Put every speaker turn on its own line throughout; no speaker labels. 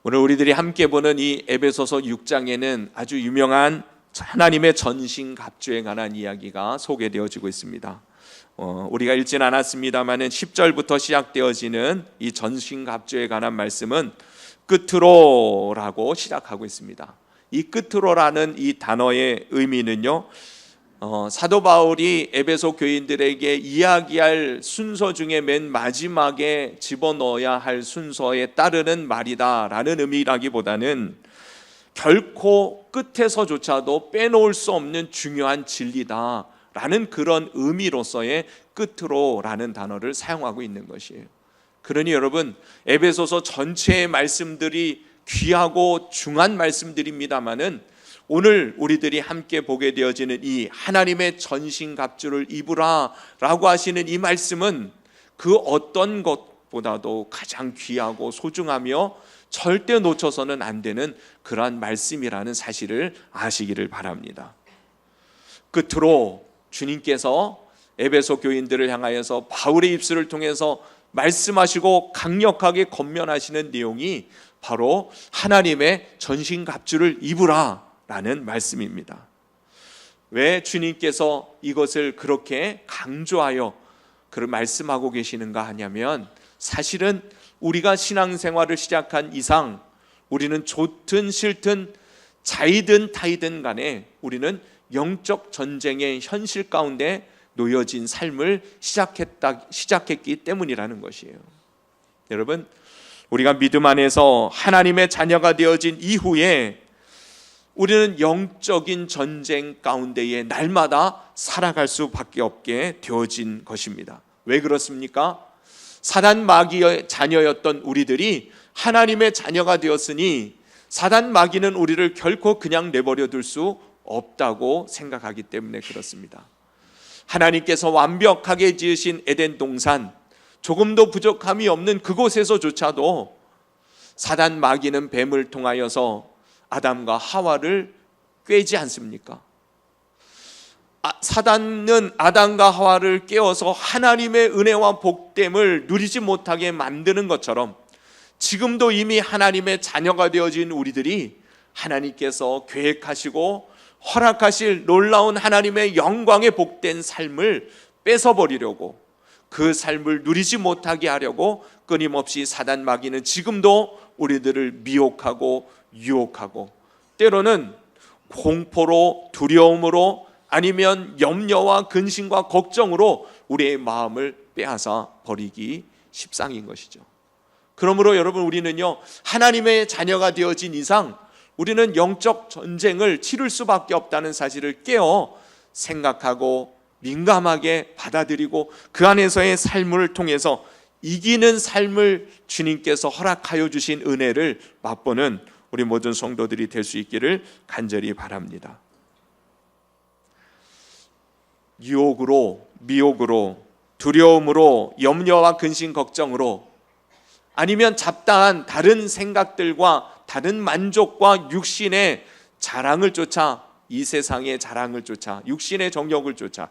오늘 우리들이 함께 보는 이 에베소서 6장에는 아주 유명한 하나님의 전신갑주에 관한 이야기가 소개되어지고 있습니다. 우리가 읽진 않았습니다만 10절부터 시작되어지는 이 전신갑주에 관한 말씀은 끝으로라고 시작하고 있습니다. 이 끝으로라는 이 단어의 의미는요, 사도 바울이 에베소 교인들에게 이야기할 순서 중에 맨 마지막에 집어넣어야 할 순서에 따르는 말이다라는 의미라기보다는 결코 끝에서조차도 빼놓을 수 없는 중요한 진리다라는 그런 의미로서의 끝으로라는 단어를 사용하고 있는 것이에요. 그러니 여러분, 에베소서 전체의 말씀들이 귀하고 중한 말씀들입니다마는 오늘 우리들이 함께 보게 되어지는 이 하나님의 전신갑주를 입으라 라고 하시는 이 말씀은 그 어떤 것보다도 가장 귀하고 소중하며 절대 놓쳐서는 안 되는 그러한 말씀이라는 사실을 아시기를 바랍니다. 끝으로 주님께서 에베소 교인들을 향하여서 바울의 입술을 통해서 말씀하시고 강력하게 권면하시는 내용이 바로 하나님의 전신갑주를 입으라 라는 말씀입니다. 왜 주님께서 이것을 그렇게 강조하여 그를 말씀하고 계시는가 하냐면, 사실은 우리가 신앙생활을 시작한 이상 우리는 좋든 싫든 자이든 타이든 간에 우리는 영적 전쟁의 현실 가운데 놓여진 삶을 시작했기 때문이라는 것이에요. 여러분, 우리가 믿음 안에서 하나님의 자녀가 되어진 이후에 우리는 영적인 전쟁 가운데에 날마다 살아갈 수밖에 없게 되어진 것입니다. 왜 그렇습니까? 사단 마귀의 자녀였던 우리들이 하나님의 자녀가 되었으니 사단 마귀는 우리를 결코 그냥 내버려 둘 수 없다고 생각하기 때문에 그렇습니다. 하나님께서 완벽하게 지으신 에덴 동산, 조금도 부족함이 없는 그곳에서조차도 사단 마귀는 뱀을 통하여서 아담과 하와를 꿰지 않습니까? 사단은 아담과 하와를 깨워서 하나님의 은혜와 복됨을 누리지 못하게 만드는 것처럼 지금도 이미 하나님의 자녀가 되어진 우리들이 하나님께서 계획하시고 허락하실 놀라운 하나님의 영광의 복된 삶을 뺏어버리려고, 그 삶을 누리지 못하게 하려고 끊임없이 사단 마귀는 지금도 우리들을 미혹하고 유혹하고, 때로는 공포로, 두려움으로, 아니면 염려와 근심과 걱정으로 우리의 마음을 빼앗아 버리기 십상인 것이죠. 그러므로 여러분, 우리는요, 하나님의 자녀가 되어진 이상 우리는 영적 전쟁을 치를 수밖에 없다는 사실을 깨어 생각하고 민감하게 받아들이고 그 안에서의 삶을 통해서 이기는 삶을 주님께서 허락하여 주신 은혜를 맛보는 우리 모든 성도들이 될 수 있기를 간절히 바랍니다. 유혹으로, 미혹으로, 두려움으로, 염려와 근심, 걱정으로, 아니면 잡다한 다른 생각들과 다른 만족과 육신의 자랑을 쫓아, 이 세상의 자랑을 쫓아, 육신의 정욕을 쫓아,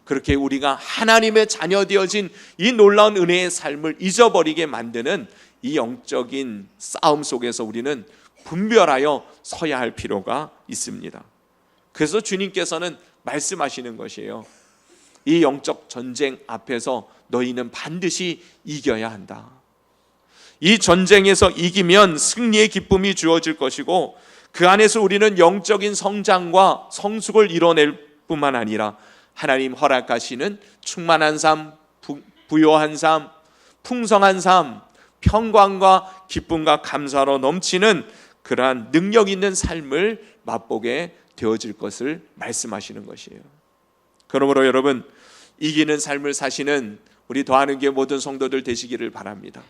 그렇게 우리가 하나님의 자녀 되어진 이 놀라운 은혜의 삶을 잊어버리게 만드는 이 영적인 싸움 속에서 우리는 분별하여 서야 할 필요가 있습니다. 그래서 주님께서는 말씀하시는 것이에요. 이 영적 전쟁 앞에서 너희는 반드시 이겨야 한다. 이 전쟁에서 이기면 승리의 기쁨이 주어질 것이고, 그 안에서 우리는 영적인 성장과 성숙을 이뤄낼 뿐만 아니라 하나님 허락하시는 충만한 삶, 부요한 삶, 풍성한 삶, 평강과 기쁨과 감사로 넘치는 그러한 능력 있는 삶을 맛보게 되어질 것을 말씀하시는 것이에요. 그러므로 여러분, 이기는 삶을 사시는 우리 더하는교회 모든 성도들 되시기를 바랍니다.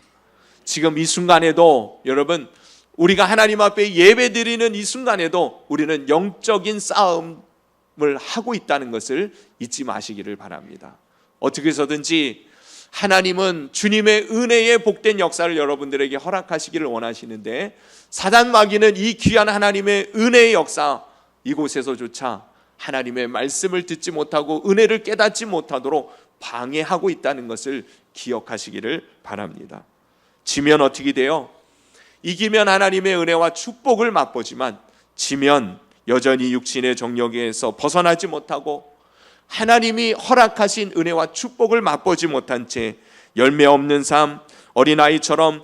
지금 이 순간에도 여러분, 우리가 하나님 앞에 예배드리는 이 순간에도 우리는 영적인 싸움을 하고 있다는 것을 잊지 마시기를 바랍니다. 어떻게 해서든지 하나님은 주님의 은혜의 복된 역사를 여러분들에게 허락하시기를 원하시는데, 사단 마귀는 이 귀한 하나님의 은혜의 역사, 이곳에서조차 하나님의 말씀을 듣지 못하고 은혜를 깨닫지 못하도록 방해하고 있다는 것을 기억하시기를 바랍니다. 지면 어떻게 돼요? 이기면 하나님의 은혜와 축복을 맛보지만 지면 여전히 육신의 정욕에서 벗어나지 못하고 하나님이 허락하신 은혜와 축복을 맛보지 못한 채 열매 없는 삶, 어린아이처럼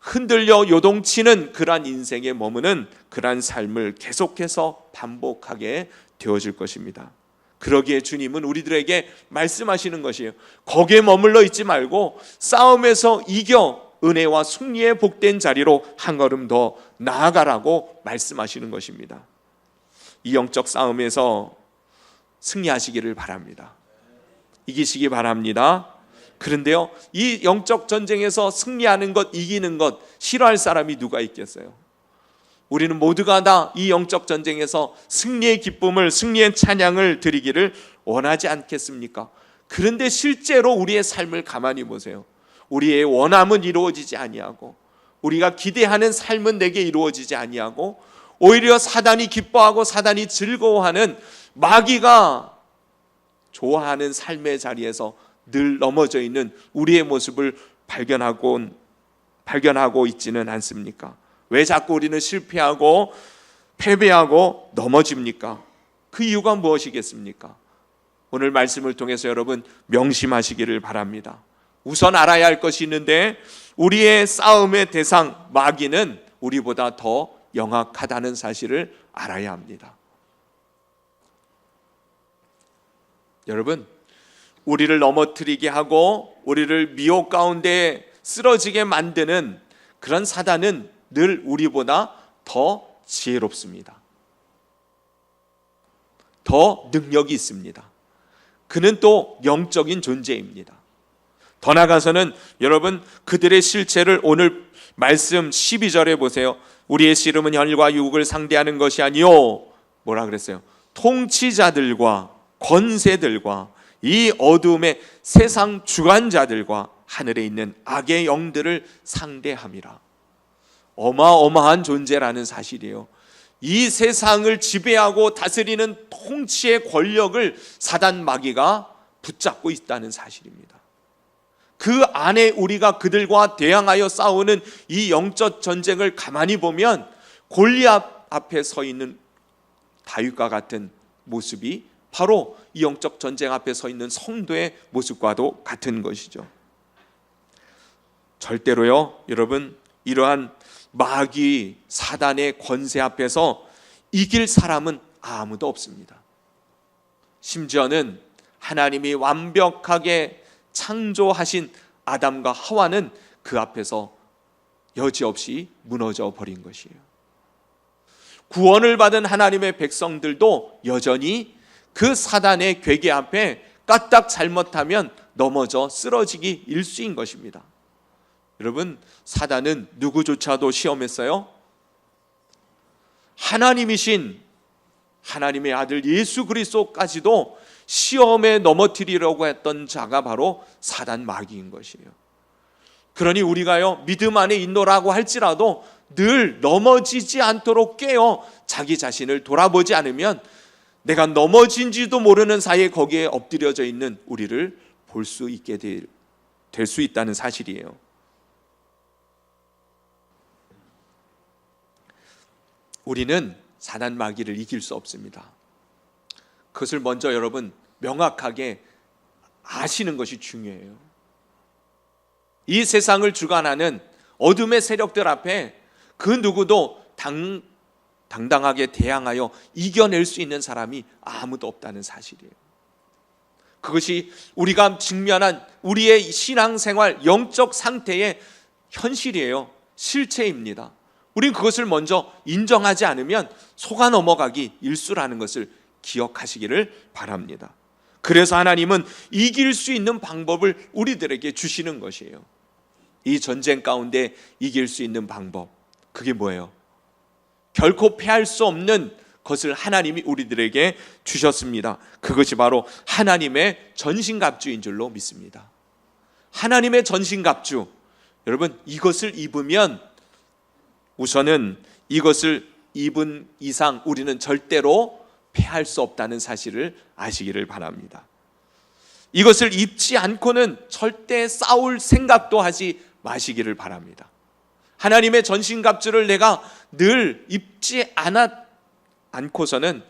흔들려 요동치는 그러한 인생에 머무는 그러한 삶을 계속해서 반복하게 되어질 것입니다. 그러기에 주님은 우리들에게 말씀하시는 것이에요. 거기에 머물러 있지 말고 싸움에서 이겨 은혜와 승리의 복된 자리로 한 걸음 더 나아가라고 말씀하시는 것입니다. 이 영적 싸움에서 승리하시기를 바랍니다. 이기시기 바랍니다. 그런데요, 이 영적 전쟁에서 승리하는 것, 이기는 것 싫어할 사람이 누가 있겠어요? 우리는 모두가 다 이 영적 전쟁에서 승리의 기쁨을, 승리의 찬양을 드리기를 원하지 않겠습니까? 그런데 실제로 우리의 삶을 가만히 보세요. 우리의 원함은 이루어지지 아니하고 우리가 기대하는 삶은 내게 이루어지지 아니하고 오히려 사단이 기뻐하고 사단이 즐거워하는, 마귀가 좋아하는 삶의 자리에서 늘 넘어져 있는 우리의 모습을 발견하고 있지는 않습니까? 왜 자꾸 우리는 실패하고 패배하고 넘어집니까? 그 이유가 무엇이겠습니까? 오늘 말씀을 통해서 여러분 명심하시기를 바랍니다. 우선 알아야 할 것이 있는데, 우리의 싸움의 대상 마귀는 우리보다 더 영악하다는 사실을 알아야 합니다. 여러분, 우리를 넘어뜨리게 하고 우리를 미혹 가운데 쓰러지게 만드는 그런 사단은 늘 우리보다 더 지혜롭습니다. 더 능력이 있습니다. 그는 또 영적인 존재입니다. 더 나아가서는 여러분, 그들의 실체를 오늘 말씀 12절에 보세요. 우리의 씨름은 혈과 육을 상대하는 것이 아니요, 뭐라 그랬어요? 통치자들과 권세들과 이 어둠의 세상 주관자들과 하늘에 있는 악의 영들을 상대함이라. 어마어마한 존재라는 사실이에요. 이 세상을 지배하고 다스리는 통치의 권력을 사단 마귀가 붙잡고 있다는 사실입니다. 그 안에 우리가 그들과 대항하여 싸우는 이 영적 전쟁을 가만히 보면 골리앗 앞에 서 있는 다윗과 같은 모습이 바로 이 영적 전쟁 앞에 서 있는 성도의 모습과도 같은 것이죠. 절대로요, 여러분, 이러한 마귀 사단의 권세 앞에서 이길 사람은 아무도 없습니다. 심지어는 하나님이 완벽하게 창조하신 아담과 하와는 그 앞에서 여지없이 무너져 버린 것이에요. 구원을 받은 하나님의 백성들도 여전히 그 사단의 괴계 앞에 까딱 잘못하면 넘어져 쓰러지기 일쑤인 것입니다. 여러분, 사단은 누구조차도 시험했어요? 하나님이신 하나님의 아들 예수 그리스도까지도 시험에 넘어뜨리려고 했던 자가 바로 사단 마귀인 것이에요. 그러니 우리가요, 믿음 안에 있노라고 할지라도 늘 넘어지지 않도록 깨어 자기 자신을 돌아보지 않으면 내가 넘어진지도 모르는 사이에 거기에 엎드려져 있는 우리를 볼 수 있게 될 수 있다는 사실이에요. 우리는 사단 마귀를 이길 수 없습니다. 그것을 먼저 여러분 명확하게 아시는 것이 중요해요. 이 세상을 주관하는 어둠의 세력들 앞에 그 누구도 당당하게 대항하여 이겨낼 수 있는 사람이 아무도 없다는 사실이에요. 그것이 우리가 직면한 우리의 신앙생활, 영적 상태의 현실이에요. 실체입니다. 우린 그것을 먼저 인정하지 않으면 속아 넘어가기 일쑤라는 것을 기억하시기를 바랍니다. 그래서 하나님은 이길 수 있는 방법을 우리들에게 주시는 것이에요. 이 전쟁 가운데 이길 수 있는 방법, 그게 뭐예요? 결코 패할 수 없는 것을 하나님이 우리들에게 주셨습니다. 그것이 바로 하나님의 전신갑주인 줄로 믿습니다. 하나님의 전신갑주, 여러분, 이것을 입으면 우선은 이것을 입은 이상 우리는 절대로 패할 수 없다는 사실을 아시기를 바랍니다. 이것을 입지 않고는 절대 싸울 생각도 하지 마시기를 바랍니다. 하나님의 전신갑주를 내가 늘 입지 않고서는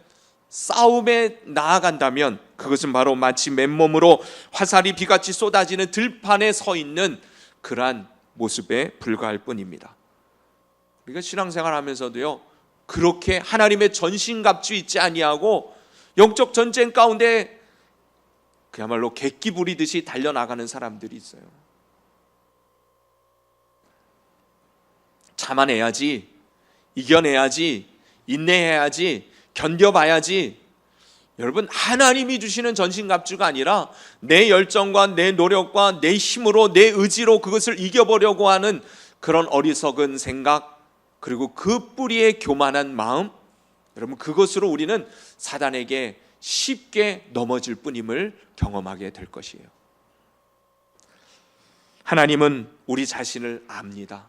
싸움에 나아간다면 그것은 바로 마치 맨몸으로 화살이 비같이 쏟아지는 들판에 서 있는 그러한 모습에 불과할 뿐입니다. 우리가 신앙생활 하면서도요, 그렇게 하나님의 전신갑주 있지 아니하고 영적 전쟁 가운데 그야말로 객기 부리듯이 달려나가는 사람들이 있어요. 참아내야지, 이겨내야지, 인내해야지, 견뎌봐야지. 여러분, 하나님이 주시는 전신갑주가 아니라 내 열정과 내 노력과 내 힘으로, 내 의지로 그것을 이겨보려고 하는 그런 어리석은 생각, 그리고 그 뿌리에 교만한 마음, 여러분, 그것으로 우리는 사단에게 쉽게 넘어질 뿐임을 경험하게 될 것이에요. 하나님은 우리 자신을 압니다.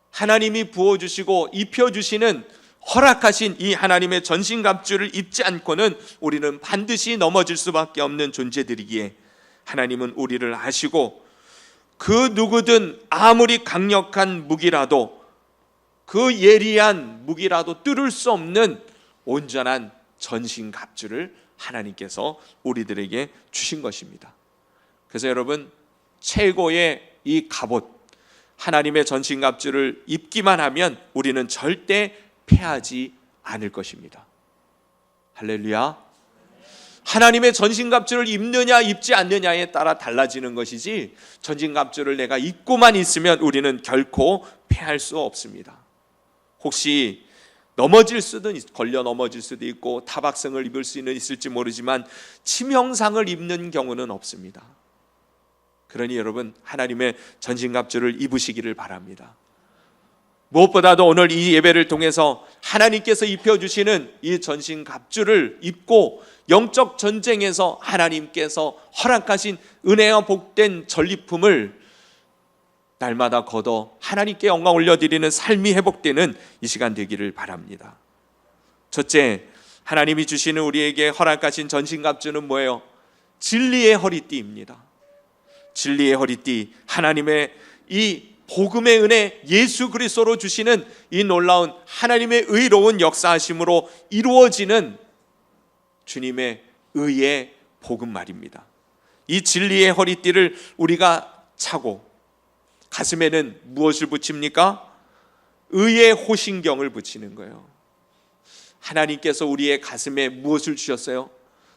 하나님이 부어주시고 입혀주시는, 허락하신 이 하나님의 전신갑주를 입지 않고는 우리는 반드시 넘어질 수밖에 없는 존재들이기에 하나님은 우리를 아시고 그 누구든 아무리 강력한 무기라도, 그 예리한 무기라도 뚫을 수 없는 온전한 전신갑주를 하나님께서 우리들에게 주신 것입니다. 그래서 여러분, 최고의 이 갑옷, 하나님의 전신갑주를 입기만 하면 우리는 절대 패하지 않을 것입니다. 할렐루야. 하나님의 전신갑주를 입느냐 입지 않느냐에 따라 달라지는 것이지, 전신갑주를 내가 입고만 있으면 우리는 결코 패할 수 없습니다. 혹시 넘어질 수도, 걸려 넘어질 수도 있고 타박상을 입을 수는 있을지 모르지만 치명상을 입는 경우는 없습니다. 그러니 여러분, 하나님의 전신갑주를 입으시기를 바랍니다. 무엇보다도 오늘 이 예배를 통해서 하나님께서 입혀주시는 이 전신갑주를 입고 영적 전쟁에서 하나님께서 허락하신 은혜와 복된 전리품을 날마다 걷어 하나님께 영광 올려드리는 삶이 회복되는 이 시간 되기를 바랍니다. 첫째, 하나님이 주시는 우리에게 허락하신 전신갑주는 뭐예요? 진리의 허리띠입니다. 진리의 허리띠, 하나님의 이 복음의 은혜, 예수 그리스도로 주시는 이 놀라운 하나님의 의로운 역사하심으로 이루어지는 주님의 의의 복음 말입니다. 이 진리의 허리띠를 우리가 차고 가슴에는 무엇을 붙입니까? 의의 호신경을 붙이는 거예요. 하나님께서 우리의 가슴에 무엇을 주셨어요?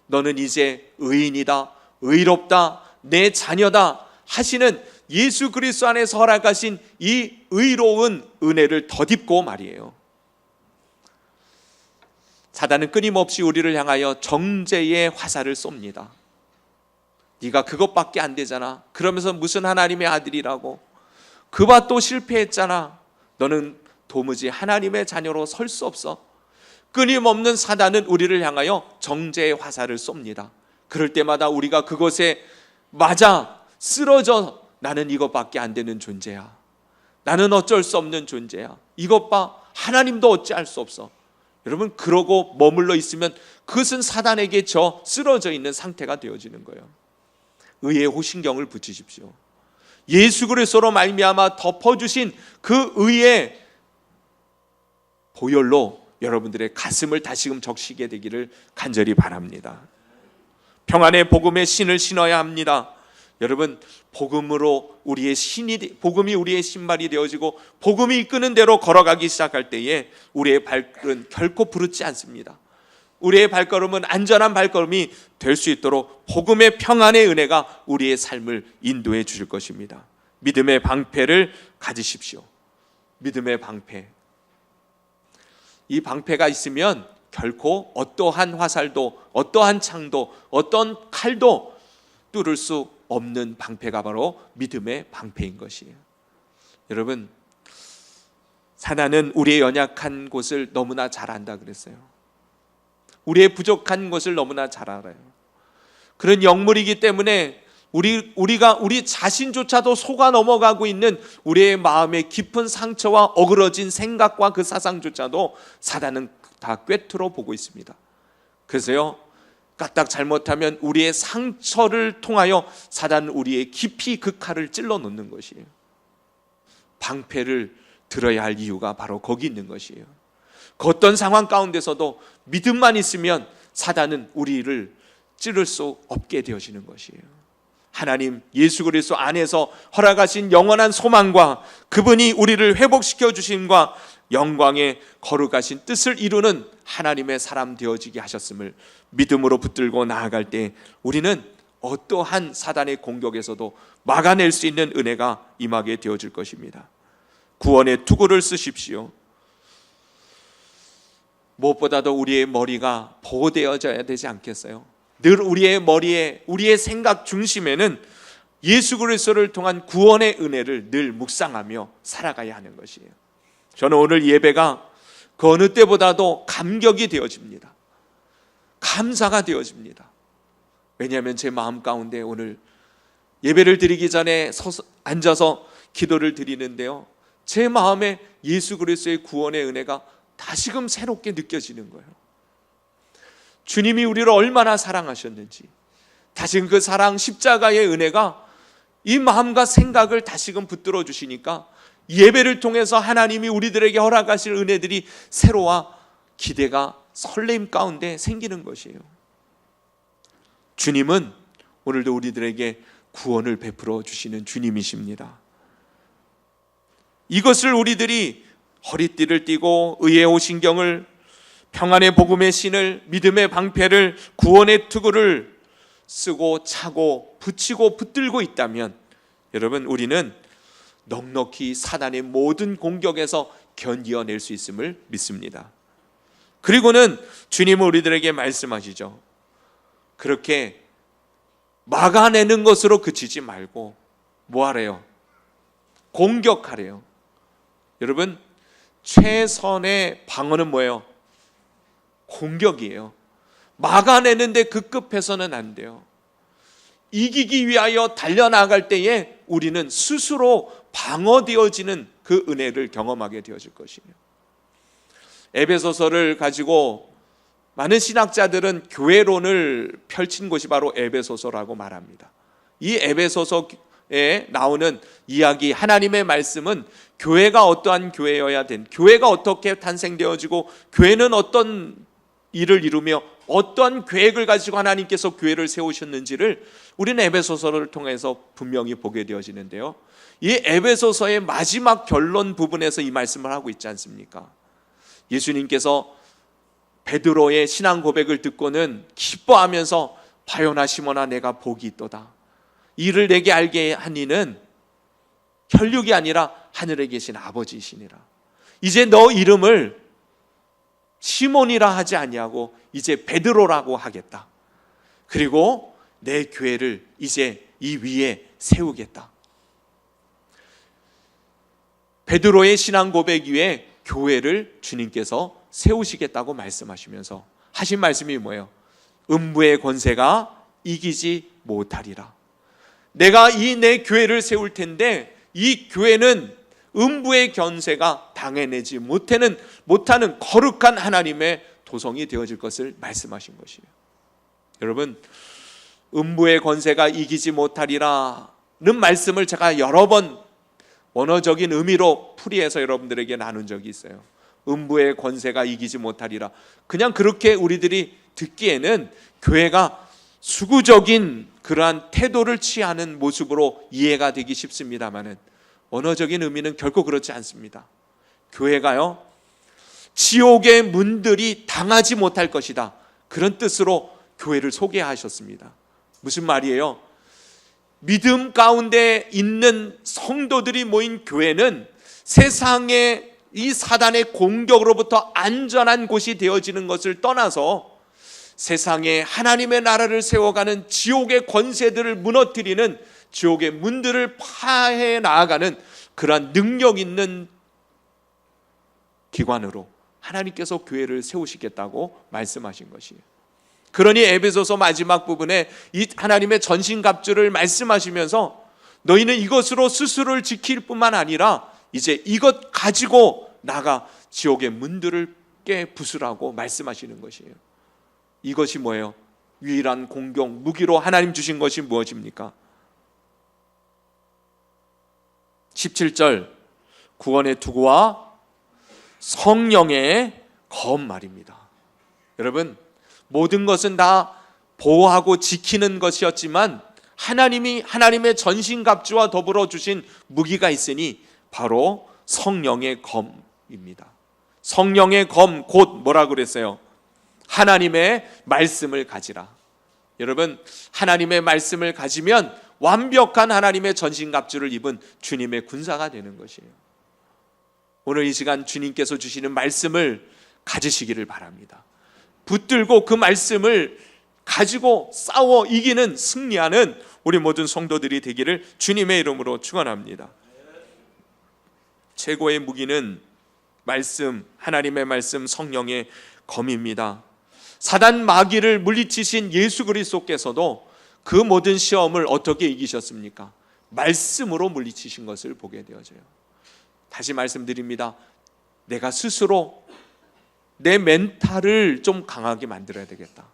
너는 이제 의인이다, 의롭다, 내 자녀다 하시는 예수 그리스도 안에서 허락하신 이 의로운 은혜를 덧입고 말이에요. 사단은 끊임없이 우리를 향하여 정죄의 화살을 쏩니다. 네가 그것밖에 안 되잖아. 그러면서 무슨 하나님의 아들이라고. 그봐 또 실패했잖아. 너는 도무지 하나님의 자녀로 설 수 없어. 끊임없는 사단은 우리를 향하여 정죄의 화살을 쏩니다. 그럴 때마다 우리가 그것에 맞아 쓰러져, 나는 이것밖에 안 되는 존재야. 나는 어쩔 수 없는 존재야. 이것 봐, 하나님도 어찌할 수 없어. 여러분, 그러고 머물러 있으면 그것은 사단에게 쓰러져 있는 상태가 되어지는 거예요. 의의 호신경을 붙이십시오. 예수 그리스도로 말미암아 덮어주신 그 의의 보혈로 여러분들의 가슴을 다시금 적시게 되기를 간절히 바랍니다. 평안의 복음의 신을 신어야 합니다. 여러분, 복음으로 우리의 복음이 우리의 신발이 되어지고 복음이 이끄는 대로 걸어가기 시작할 때에 우리의 발걸음은 결코 부르지 않습니다. 우리의 발걸음은 안전한 발걸음이 될 수 있도록 복음의 평안의 은혜가 우리의 삶을 인도해 주실 것입니다. 믿음의 방패를 가지십시오. 믿음의 방패. 이 방패가 있으면 결코 어떠한 화살도, 어떠한 창도, 어떤 칼도 뚫을 수 없는 방패가 바로 믿음의 방패인 것이에요. 여러분, 사단은 우리의 연약한 곳을 너무나 잘 안다 그랬어요. 우리의 부족한 것을 너무나 잘 알아요. 그런 영물이기 때문에 우리 자신조차도 속아 넘어가고 있는 우리의 마음의 깊은 상처와 어그러진 생각과 그 사상조차도 사단은 다 꿰뚫어 보고 있습니다. 그래서요, 까딱 잘못하면 우리의 상처를 통하여 사단은 우리의 깊이 그 칼을 찔러 놓는 것이에요. 방패를 들어야 할 이유가 바로 거기 있는 것이에요. 그 어떤 상황 가운데서도 믿음만 있으면 사단은 우리를 찌를 수 없게 되어지는 것이에요. 하나님 예수 그리스도 안에서 허락하신 영원한 소망과 그분이 우리를 회복시켜 주심과 영광의 거룩하신 뜻을 이루는 하나님의 사람 되어지게 하셨음을 믿음으로 붙들고 나아갈 때 우리는 어떠한 사단의 공격에서도 막아낼 수 있는 은혜가 임하게 되어질 것입니다. 구원의 투구를 쓰십시오. 무엇보다도 우리의 머리가 보호되어져야 되지 않겠어요? 늘 우리의 머리에, 우리의 생각 중심에는 예수 그리스도를 통한 구원의 은혜를 늘 묵상하며 살아가야 하는 것이에요. 저는 오늘 예배가 그 어느 때보다도 감격이 되어집니다. 감사가 되어집니다. 왜냐하면 제 마음 가운데 오늘 예배를 드리기 전에 앉아서 기도를 드리는데요, 제 마음에 예수 그리스도의 구원의 은혜가 다시금 새롭게 느껴지는 거예요. 주님이 우리를 얼마나 사랑하셨는지, 다시금 그 사랑 십자가의 은혜가 이 마음과 생각을 다시금 붙들어 주시니까 예배를 통해서 하나님이 우리들에게 허락하실 은혜들이 새로와 기대가 설렘 가운데 생기는 것이에요. 주님은 오늘도 우리들에게 구원을 베풀어 주시는 주님이십니다. 이것을 우리들이 허리띠를 띠고 의의 오신경을, 평안의 복음의 신을, 믿음의 방패를, 구원의 투구를 쓰고 차고 붙이고 붙들고 있다면 여러분, 우리는 넉넉히 사단의 모든 공격에서 견디어낼 수 있음을 믿습니다. 그리고는 주님은 우리들에게 말씀하시죠. 그렇게 막아내는 것으로 그치지 말고 뭐 하래요? 공격하래요. 여러분, 최선의 방어는 뭐예요? 공격이에요. 막아내는데 급급해서는 안 돼요. 이기기 위하여 달려나갈 때에 우리는 스스로 방어되어지는 그 은혜를 경험하게 되어질 것이에요. 에베소서를 가지고 많은 신학자들은 교회론을 펼친 곳이 바로 에베소서라고 말합니다. 이 에베소서에 나오는 이야기, 하나님의 말씀은 교회가 어떠한 교회여야 된, 교회가 어떻게 탄생되어지고 교회는 어떤 일을 이루며 어떤 계획을 가지고 하나님께서 교회를 세우셨는지를 우리는 에베소서를 통해서 분명히 보게 되어지는데요, 이 에베소서의 마지막 결론 부분에서 이 말씀을 하고 있지 않습니까? 예수님께서 베드로의 신앙 고백을 듣고는 기뻐하면서 바요나 시몬아 내가 복이 있도다. 이를 내게 알게 한 이는 혈육이 아니라 하늘에 계신 아버지이시니라. 이제 너 이름을 시몬이라 하지 아니하고 이제 베드로라고 하겠다. 그리고 내 교회를 이제 이 위에 세우겠다. 베드로의 신앙 고백 위에 교회를 주님께서 세우시겠다고 말씀하시면서 하신 말씀이 뭐예요? 음부의 권세가 이기지 못하리라. 내가 이 내 교회를 세울 텐데 이 교회는 음부의 권세가 당해내지 못하는 거룩한 하나님의 도성이 되어질 것을 말씀하신 것이에요. 여러분, 음부의 권세가 이기지 못하리라는 말씀을 제가 여러 번 원어적인 의미로 풀이해서 여러분들에게 나눈 적이 있어요. 음부의 권세가 이기지 못하리라. 그냥 그렇게 우리들이 듣기에는 교회가 수구적인 그러한 태도를 취하는 모습으로 이해가 되기 쉽습니다만은 언어적인 의미는 결코 그렇지 않습니다. 교회가요, 지옥의 문들이 당하지 못할 것이다, 그런 뜻으로 교회를 소개하셨습니다. 무슨 말이에요? 믿음 가운데 있는 성도들이 모인 교회는 세상의 이 사단의 공격으로부터 안전한 곳이 되어지는 것을 떠나서 세상에 하나님의 나라를 세워가는 지옥의 권세들을 무너뜨리는, 지옥의 문들을 파해 나아가는 그러한 능력 있는 기관으로 하나님께서 교회를 세우시겠다고 말씀하신 것이에요. 그러니 에베소서 마지막 부분에 이 하나님의 전신갑주를 말씀하시면서 너희는 이것으로 스스로를 지킬 뿐만 아니라 이제 이것 가지고 나가 지옥의 문들을 깨 부수라고 말씀하시는 것이에요. 이것이 뭐예요? 유일한 공격 무기로 하나님 주신 것이 무엇입니까? 17절, 구원의 투구와 성령의 검 말입니다. 여러분, 모든 것은 다 보호하고 지키는 것이었지만 하나님이 하나님의 전신갑주와 더불어 주신 무기가 있으니 바로 성령의 검입니다. 성령의 검, 곧 뭐라 그랬어요? 하나님의 말씀을 가지라. 여러분, 하나님의 말씀을 가지면 완벽한 하나님의 전신갑주를 입은 주님의 군사가 되는 것이에요. 오늘 이 시간 주님께서 주시는 말씀을 가지시기를 바랍니다. 붙들고 그 말씀을 가지고 싸워 이기는, 승리하는 우리 모든 성도들이 되기를 주님의 이름으로 축원합니다. 최고의 무기는 말씀, 하나님의 말씀, 성령의 검입니다. 사단 마귀를 물리치신 예수 그리스도께서도 그 모든 시험을 어떻게 이기셨습니까? 말씀으로 물리치신 것을 보게 되어져요. 다시 말씀드립니다. 내가 스스로 내 멘탈을 좀 강하게 만들어야 되겠다.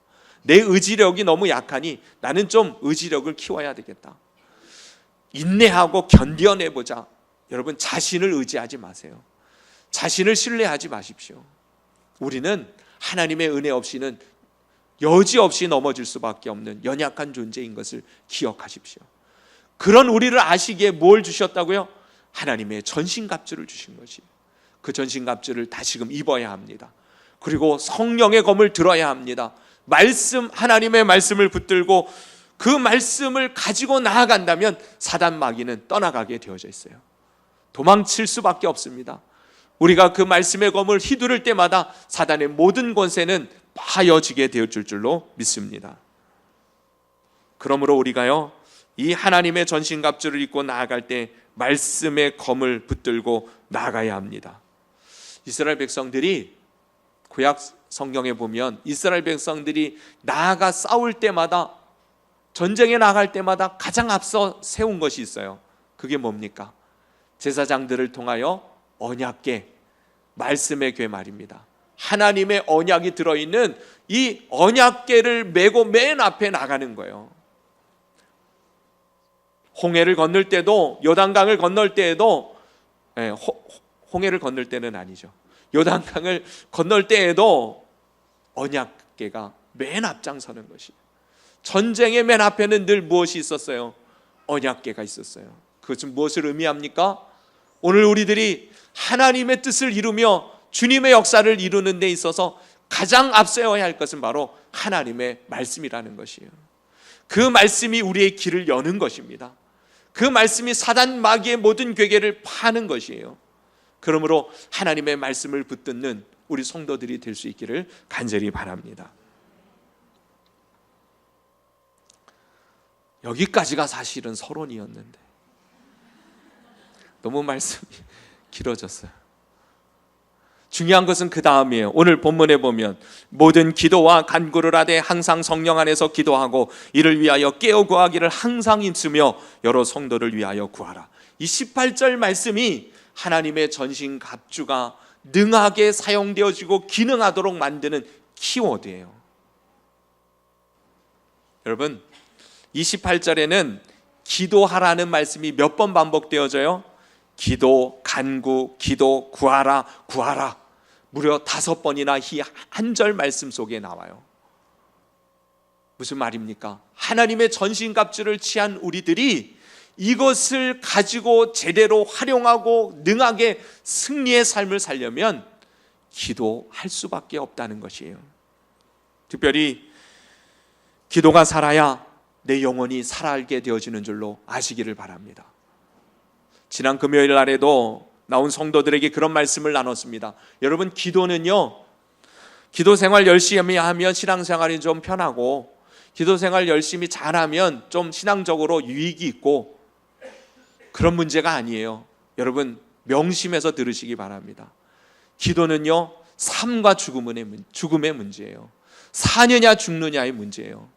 내 의지력이 너무 약하니 나는 좀 의지력을 키워야 되겠다. 인내하고 견뎌내보자. 여러분, 자신을 의지하지 마세요. 자신을 신뢰하지 마십시오. 우리는 하나님의 은혜 없이는 여지없이 넘어질 수밖에 없는 연약한 존재인 것을 기억하십시오. 그런 우리를 아시기에 뭘 주셨다고요? 하나님의 전신갑주를 주신 것이에요. 그 전신갑주를 다시금 입어야 합니다. 그리고 성령의 검을 들어야 합니다. 말씀, 하나님의 말씀을 붙들고 그 말씀을 가지고 나아간다면 사단 마귀는 떠나가게 되어져 있어요. 도망칠 수밖에 없습니다. 우리가 그 말씀의 검을 휘두를 때마다 사단의 모든 권세는 파여지게 되어줄 줄로 믿습니다. 그러므로 우리가요, 이 하나님의 전신갑주를 입고 나아갈 때 말씀의 검을 붙들고 나아가야 합니다. 이스라엘 백성들이 구약 성경에 보면 이스라엘 백성들이 나아가 싸울 때마다, 전쟁에 나갈 때마다 가장 앞서 세운 것이 있어요. 그게 뭡니까? 제사장들을 통하여 언약궤, 말씀의 궤 말입니다. 하나님의 언약이 들어있는 이 언약궤를 메고 맨 앞에 나가는 거예요. 홍해를 건널 때도, 요단강을 건널 때에도, 홍해를 건널 때는 아니죠. 요단강을 건널 때에도 언약궤가 맨 앞장서는 것이에요. 전쟁의 맨 앞에는 늘 무엇이 있었어요? 언약궤가 있었어요. 그것은 무엇을 의미합니까? 오늘 우리들이 하나님의 뜻을 이루며 주님의 역사를 이루는 데 있어서 가장 앞세워야 할 것은 바로 하나님의 말씀이라는 것이에요. 그 말씀이 우리의 길을 여는 것입니다. 그 말씀이 사단 마귀의 모든 괴계를 파는 것이에요. 그러므로 하나님의 말씀을 붙드는 우리 성도들이 될 수 있기를 간절히 바랍니다. 여기까지가 사실은 서론이었는데 너무 말씀이 길어졌어요. 중요한 것은 그 다음이에요. 오늘 본문에 보면 모든 기도와 간구를 하되 항상 성령 안에서 기도하고 이를 위하여 깨어 구하기를 항상 힘쓰며 여러 성도를 위하여 구하라. 이 18절 말씀이 하나님의 전신갑주가 능하게 사용되어지고 기능하도록 만드는 키워드예요. 여러분, 28절에는 기도하라는 말씀이 몇 번 반복되어져요? 기도, 간구, 기도, 구하라, 구하라. 무려 5번이나 이 한 절 말씀 속에 나와요. 무슨 말입니까? 하나님의 전신갑주를 취한 우리들이 이것을 가지고 제대로 활용하고 능하게 승리의 삶을 살려면 기도할 수밖에 없다는 것이에요. 특별히 기도가 살아야 내 영혼이 살아있게 되어지는 줄로 아시기를 바랍니다. 지난 금요일 날에도 나온 성도들에게 그런 말씀을 나눴습니다. 여러분, 기도는요, 기도 생활 열심히 하면 신앙생활이 좀 편하고 기도 생활 열심히 잘하면 좀 신앙적으로 유익이 있고 그런 문제가 아니에요. 여러분, 명심해서 들으시기 바랍니다. 기도는요, 삶과 죽음의 문제예요. 사느냐 죽느냐의 문제예요.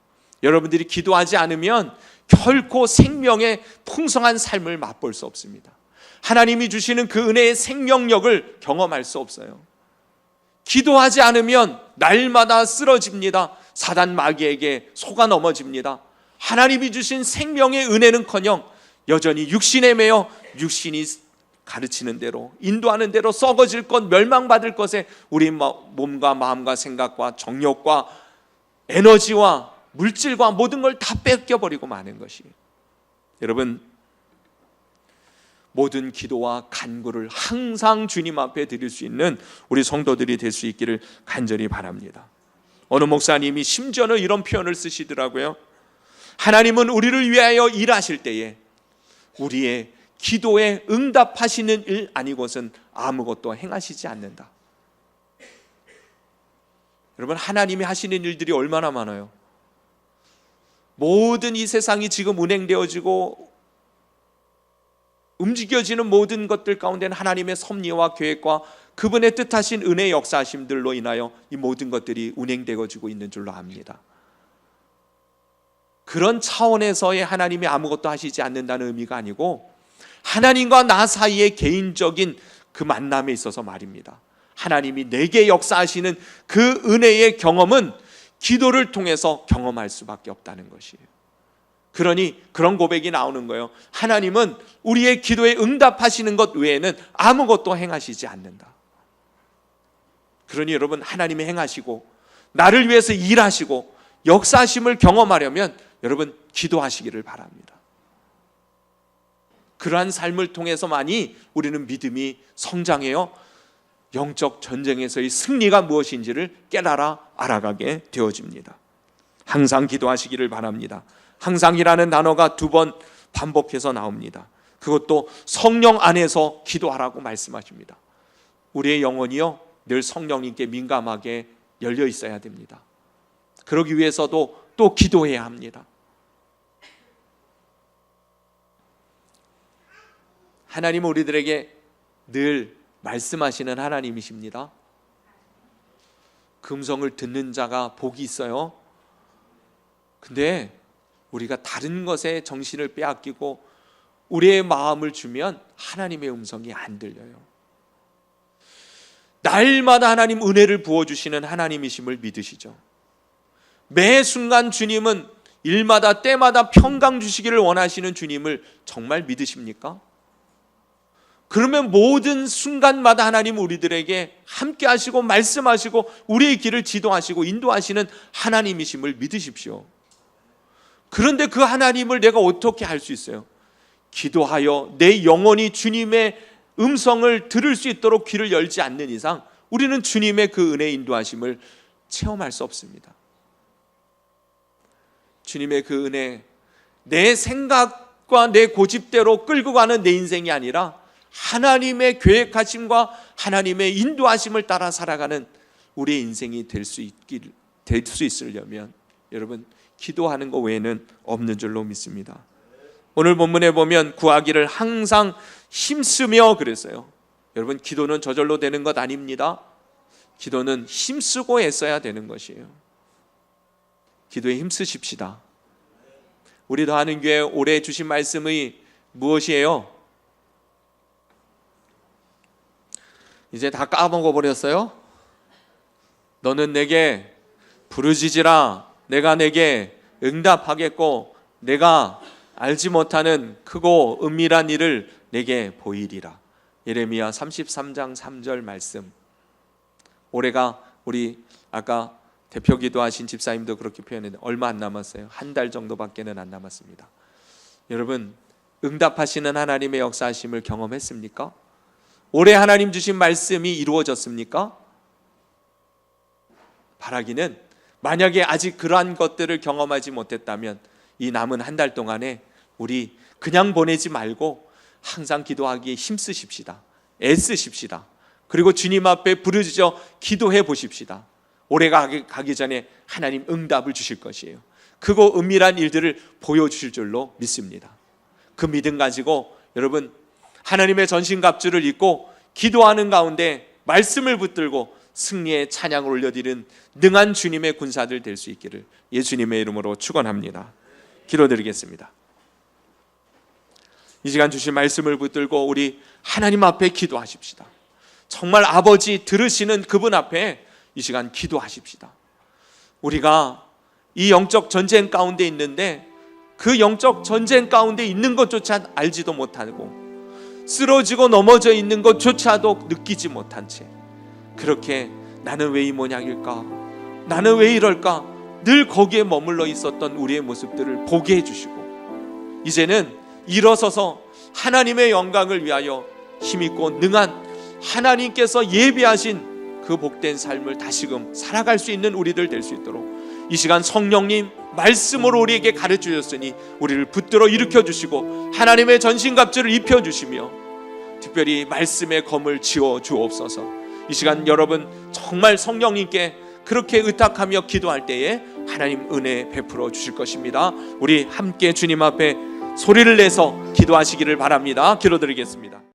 여러분들이 기도하지 않으면 결코 생명의 풍성한 삶을 맛볼 수 없습니다. 하나님이 주시는 그 은혜의 생명력을 경험할 수 없어요. 기도하지 않으면 날마다 쓰러집니다. 사단 마귀에게 속아 넘어집니다. 하나님이 주신 생명의 은혜는커녕 여전히 육신에 매여 육신이 가르치는 대로, 인도하는 대로 썩어질 것, 멸망받을 것에 우리 몸과 마음과 생각과 정욕과 에너지와 물질과 모든 걸 다 뺏겨버리고 마는 것이, 여러분, 모든 기도와 간구를 항상 주님 앞에 드릴 수 있는 우리 성도들이 될 수 있기를 간절히 바랍니다. 어느 목사님이 심지어는 이런 표현을 쓰시더라고요. 하나님은 우리를 위하여 일하실 때에 우리의 기도에 응답하시는 일 아니고선 아무것도 행하시지 않는다. 여러분, 하나님이 하시는 일들이 얼마나 많아요. 모든 이 세상이 지금 운행되어지고 움직여지는 모든 것들 가운데는 하나님의 섭리와 계획과 그분의 뜻하신 은혜의 역사하심들로 인하여 이 모든 것들이 운행되어지고 있는 줄로 압니다. 그런 차원에서의 하나님이 아무것도 하시지 않는다는 의미가 아니고 하나님과 나 사이의 개인적인 그 만남에 있어서 말입니다. 하나님이 내게 역사하시는 그 은혜의 경험은 기도를 통해서 경험할 수밖에 없다는 것이에요. 그러니 그런 고백이 나오는 거예요. 하나님은 우리의 기도에 응답하시는 것 외에는 아무것도 행하시지 않는다. 그러니 여러분, 하나님이 행하시고 나를 위해서 일하시고 역사하심을 경험하려면 여러분 기도하시기를 바랍니다. 그러한 삶을 통해서만이 우리는 믿음이 성장해요 영적 전쟁에서의 승리가 무엇인지를 깨달아 알아가게 되어집니다. 항상 기도하시기를 바랍니다. 항상이라는 단어가 2번 반복해서 나옵니다. 그것도 성령 안에서 기도하라고 말씀하십니다. 우리의 영혼이요 늘 성령님께 민감하게 열려 있어야 됩니다. 그러기 위해서도 또 기도해야 합니다. 하나님은 우리들에게 늘 말씀하시는 하나님이십니다. 금성을 듣는 자가 복이 있어요. 근데 우리가 다른 것에 정신을 빼앗기고 우리의 마음을 주면 하나님의 음성이 안 들려요. 날마다 하나님 은혜를 부어주시는 하나님이심을 믿으시죠? 매 순간 주님은 일마다 때마다 평강 주시기를 원하시는 주님을 정말 믿으십니까? 그러면 모든 순간마다 하나님 우리들에게 함께 하시고 말씀하시고 우리의 길을 지도하시고 인도하시는 하나님이심을 믿으십시오. 그런데 그 하나님을 내가 어떻게 알 수 있어요? 기도하여 내 영혼이 주님의 음성을 들을 수 있도록 귀를 열지 않는 이상 우리는 주님의 그 은혜 인도하심을 체험할 수 없습니다. 주님의 그 은혜, 내 생각과 내 고집대로 끌고 가는 내 인생이 아니라 하나님의 계획하심과 하나님의 인도하심을 따라 살아가는 우리의 인생이 될 수 있으려면 여러분 기도하는 것 외에는 없는 줄로 믿습니다. 오늘 본문에 보면 구하기를 항상 힘쓰며 그랬어요. 여러분 기도는 저절로 되는 것 아닙니다. 기도는 힘쓰고 애써야 되는 것이에요. 기도에 힘쓰십시다. 우리 더하는교회 올해 주신 말씀이 무엇이에요? 이제 다 까먹어버렸어요? 너는 내게 부르짖으라 내가 내게 응답하겠고 내가 알지 못하는 크고 은밀한 일을 내게 보이리라. 예레미야 33장 3절 말씀. 올해가 우리 아까 대표 기도하신 집사님도 그렇게 표현했는데 얼마 안 남았어요. 한 달 정도밖에는 안 남았습니다. 여러분 응답하시는 하나님의 역사하심을 경험했습니까? 올해 하나님 주신 말씀이 이루어졌습니까? 바라기는 만약에 아직 그러한 것들을 경험하지 못했다면 이 남은 한 달 동안에 우리 그냥 보내지 말고 항상 기도하기에 힘쓰십시다. 애쓰십시다. 그리고 주님 앞에 부르짖어 기도해 보십시다. 올해가 가기 전에 하나님 응답을 주실 것이에요. 크고 은밀한 일들을 보여주실 줄로 믿습니다. 그 믿음 가지고 여러분 하나님의 전신갑주를 입고 기도하는 가운데 말씀을 붙들고 승리의 찬양을 올려드리는 능한 주님의 군사들 될 수 있기를 예수님의 이름으로 축원합니다. 기도드리겠습니다. 이 시간 주신 말씀을 붙들고 우리 하나님 앞에 기도하십시다. 정말 아버지 들으시는 그분 앞에 이 시간 기도하십시다. 우리가 이 영적 전쟁 가운데 있는데 그 영적 전쟁 가운데 있는 것조차 알지도 못하고 쓰러지고 넘어져 있는 것조차도 느끼지 못한 채 그렇게 나는 왜 이 모양일까? 나는 왜 이럴까? 늘 거기에 머물러 있었던 우리의 모습들을 보게 해주시고 이제는 일어서서 하나님의 영광을 위하여 힘있고 능한 하나님께서 예비하신 그 복된 삶을 다시금 살아갈 수 있는 우리들 될 수 있도록 이 시간 성령님 말씀으로 우리에게 가르쳐 주셨으니 우리를 붙들어 일으켜 주시고 하나님의 전신갑주를 입혀 주시며 특별히 말씀의 검을 쥐어 주옵소서. 이 시간 여러분 정말 성령님께 그렇게 의탁하며 기도할 때에 하나님 은혜 베풀어 주실 것입니다. 우리 함께 주님 앞에 소리를 내서 기도하시기를 바랍니다. 기도드리겠습니다.